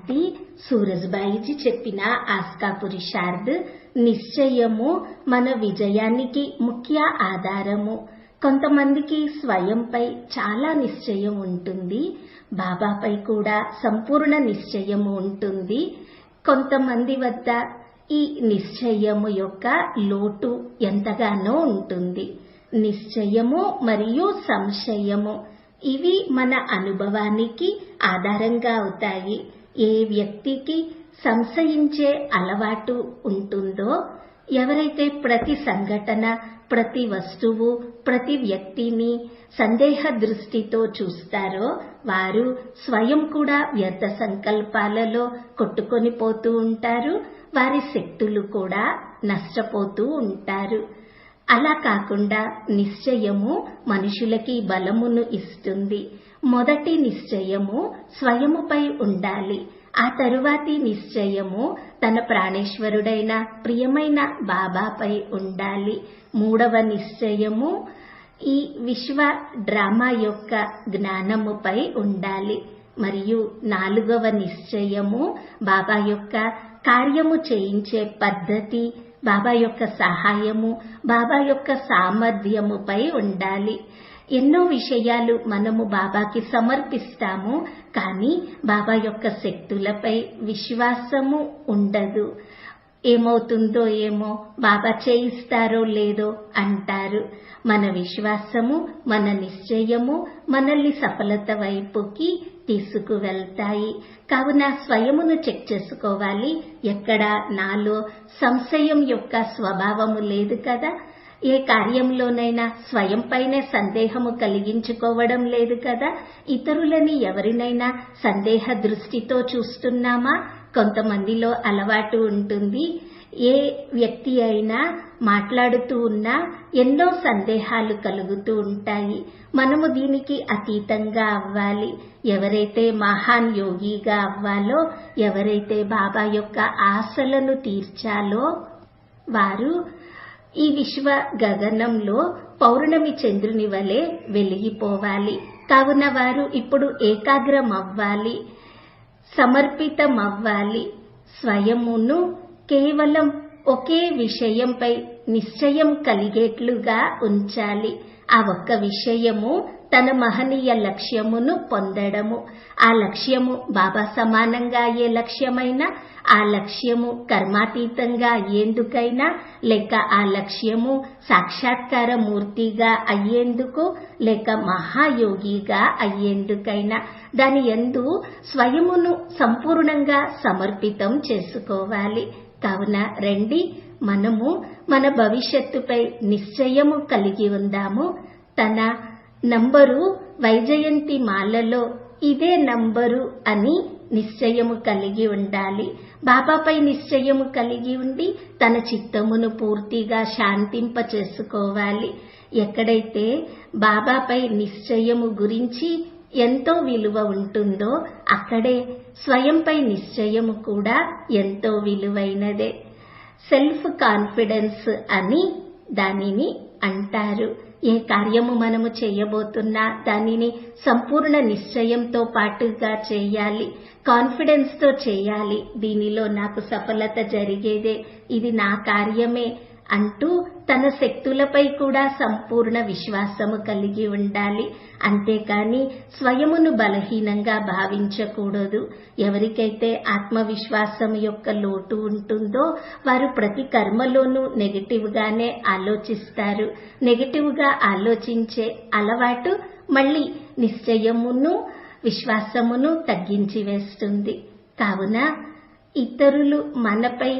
శాంతి. సూరజ్బాయిజీ చెప్పిన ఆస్కా పురుషార్థ్. నిశ్చయము మన విజయానికి ముఖ్య ఆధారము. కొంతమందికి స్వయంపై చాలా నిశ్చయం ఉంటుంది, బాబాపై కూడా సంపూర్ణ నిశ్చయము ఉంటుంది. కొంతమంది వద్ద ఈ నిశ్చయము యొక్క లోటు ఎంతగానో ఉంటుంది. నిశ్చయము మరియు సంశయము ఇవి మన అనుభవానికి ఆధారంగా అవుతాయి. ఏ వ్యక్తికి సంశయించే అలవాటు ఉంటుందో, ఎవరైతే ప్రతి సంఘటన, ప్రతి వస్తువు, ప్రతి వ్యక్తిని సందేహ దృష్టితో చూస్తారో వారు స్వయం కూడా వ్యర్థ సంకల్పాలలో కొట్టుకొని పోతూ ఉంటారు. వారి శక్తులు కూడా నష్టపోతూ ఉంటారు. అలా కాకుండా నిశ్చయము మనుషులకి బలమును ఇస్తుంది. మొదటి నిశ్చయము స్వయముపై ఉండాలి. ఆ తరువాతి నిశ్చయము తన ప్రాణేశ్వరుడైన ప్రియమైన బాబాపై ఉండాలి. మూడవ నిశ్చయము ఈ విశ్వ డ్రామా యొక్క జ్ఞానముపై ఉండాలి. మరియు నాలుగవ నిశ్చయము బాబా యొక్క కార్యము చేయించే పద్ధతి, బాబా యొక్క సహాయము, బాబా యొక్క సామర్థ్యముపై ఉండాలి. ఎన్నో విషయాలు మనము బాబాకి సమర్పిస్తాము, కానీ బాబా యొక్క శక్తులపై విశ్వాసము ఉండదు. ఏమవుతుందో ఏమో, బాబా చేయిస్తారో లేదో అంటారు. మన విశ్వాసము, మన నిశ్చయము మనల్ని సఫలత వైపుకి తీసుకువెళ్తాయి. కావున స్వయమును చెక్ చేసుకోవాలి. ఎక్కడ నాలో సంశయం యొక్క స్వభావము లేదు కదా, ఏ కార్యంలోనైనా స్వయంపైనే సందేహము కలిగించుకోవడం లేదు కదా, ఇతరులని ఎవరినైనా సందేహ దృష్టితో చూస్తున్నామా? కొంతమందిలో అలవాటు ఉంటుంది, ఏ వ్యక్తి అయినా మాట్లాడుతూ ఉన్నా ఎన్నో సందేహాలు కలుగుతూ ఉంటాయి. మనము దీనికి అతీతంగా అవ్వాలి. ఎవరైతే మహాన్ యోగిగా అవ్వాలో, ఎవరైతే బాబా యొక్క ఆశలను తీర్చాలో వారు ఈ విశ్వ గగనంలో పౌర్ణమి చంద్రుని వలె వెలిగిపోవాలి. కావున వారు ఇప్పుడు ఏకాగ్రం అవ్వాలి, సమర్పితం అవ్వాలి. స్వయమును కేవలం ఒకే విషయంపై నిశ్చయం కలిగేట్లుగా ఉంచాలి. ఆ ఒక్క విషయము తన మహనీయ లక్ష్యమును పొందడము. ఆ లక్ష్యము బాబా సమానంగా అయ్యే లక్ష్యమైనా, ఆ లక్ష్యము కర్మాతీతంగా అయ్యేందుకైనా, లేక ఆ లక్ష్యము సాక్షాత్కార మూర్తిగా అయ్యేందుకు, లేక మహాయోగిగా అయ్యేందుకైనా దాని యందు స్వయమును సంపూర్ణంగా సమర్పితం చేసుకోవాలి. కావున రండి, మనము మన భవిష్యత్తుపై నిశ్చయము కలిగి ఉందాము. తన నంబరు వైజయంతి మాలలో ఇదే నంబరు అని నిశ్చయము కలిగి ఉండాలి. బాబాపై నిశ్చయము కలిగి ఉండి తన చిత్తమును పూర్తిగా శాంతింప చేసుకోవాలి. ఎక్కడైతే బాబాపై నిశ్చయము గురించి ఎంతో విలువ ఉంటుందో అక్కడే స్వయంపై నిశ్చయము కూడా ఎంతో విలువైనదే. సెల్ఫ్ కాన్ఫిడెన్స్ అని దానిని అంటారు. ఏ కార్యము మనము చేయబోతున్నా దానిని సంపూర్ణ నిశ్చయంతో పాటుగా చేయాలి, కాన్ఫిడెన్స్ తో చేయాలి. దీనిలో నాకు సఫలత జరిగేదే, ఇది నా కార్యమే అంటూ తన శక్తులపై కూడా సంపూర్ణ విశ్వాసము కలిగి ఉండాలి. అంతేకాని స్వయమును బలహీనంగా భావించకూడదు. ఎవరికైతే ఆత్మవిశ్వాసం యొక్క లోటు ఉంటుందో వారు ప్రతి కర్మలోనూ నెగటివ్ గానే ఆలోచిస్తారు. నెగటివ్ గా ఆలోచించే అలవాటు మళ్ళీ నిశ్చయమును విశ్వాసమును తగ్గించి వేస్తుంది. కావున ఇతరులు మనపై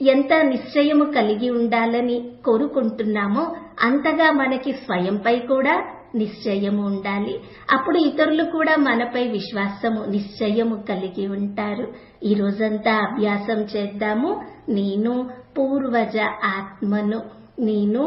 ఎంత నిశ్చయము కలిగి ఉండాలని కోరుకుంటున్నామో అంతగా మనకి స్వయంపై కూడా నిశ్చయము ఉండాలి. అప్పుడు ఇతరులు కూడా మనపై విశ్వాసము, నిశ్చయము కలిగి ఉంటారు. ఈ రోజంతా అభ్యాసం చేద్దాము. నేను పూర్వజ ఆత్మను, నేను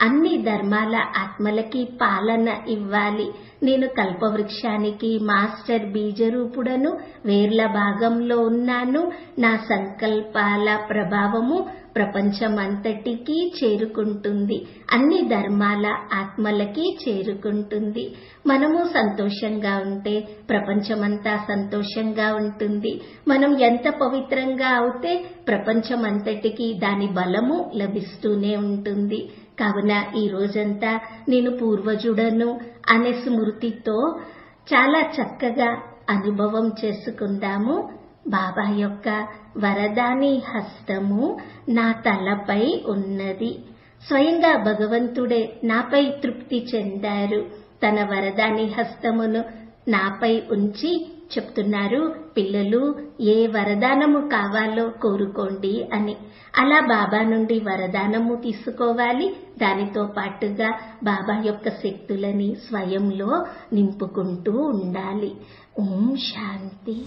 అన్ని ధర్మాల ఆత్మలకి పాలన ఇవ్వాలి. నేను కల్పవృక్షానికి మాస్టర్ బీజరూపుడను, వేర్ల భాగంలో ఉన్నాను. నా సంకల్పాల ప్రభావము ప్రపంచమంతటికీ చేరుకుంటుంది. అన్ని ధర్మాల ఆత్మలకి చేరుకుంటుంది. మనము సంతోషంగా ఉంటే ప్రపంచమంతా సంతోషంగా ఉంటుంది. మనం ఎంత పవిత్రంగా అవుతే ప్రపంచమంతటికి దాని బలము లభిస్తూనే ఉంటుంది. కావున ఈ రోజంతా నేను పూర్వజుడను అనే స్మృతితో చాలా చక్కగా అనుభవం చేసుకుందాము. బాబా యొక్క వరదాని హస్తము నా తలపై ఉన్నది. స్వయంగా భగవంతుడే నాపై తృప్తి చెందారు. తన వరదాని హస్తమును నాపై ఉంచి చెప్తున్నారు, పిల్లలు ఏ వరదానము కావాలో కోరుకోండి అని. అలా బాబా నుండి వరదానము తీసుకోవాలి. దానితో పాటుగా బాబా యొక్క శక్తులని స్వయంలో నింపుకుంటూ ఉండాలి. ఓం శాంతి.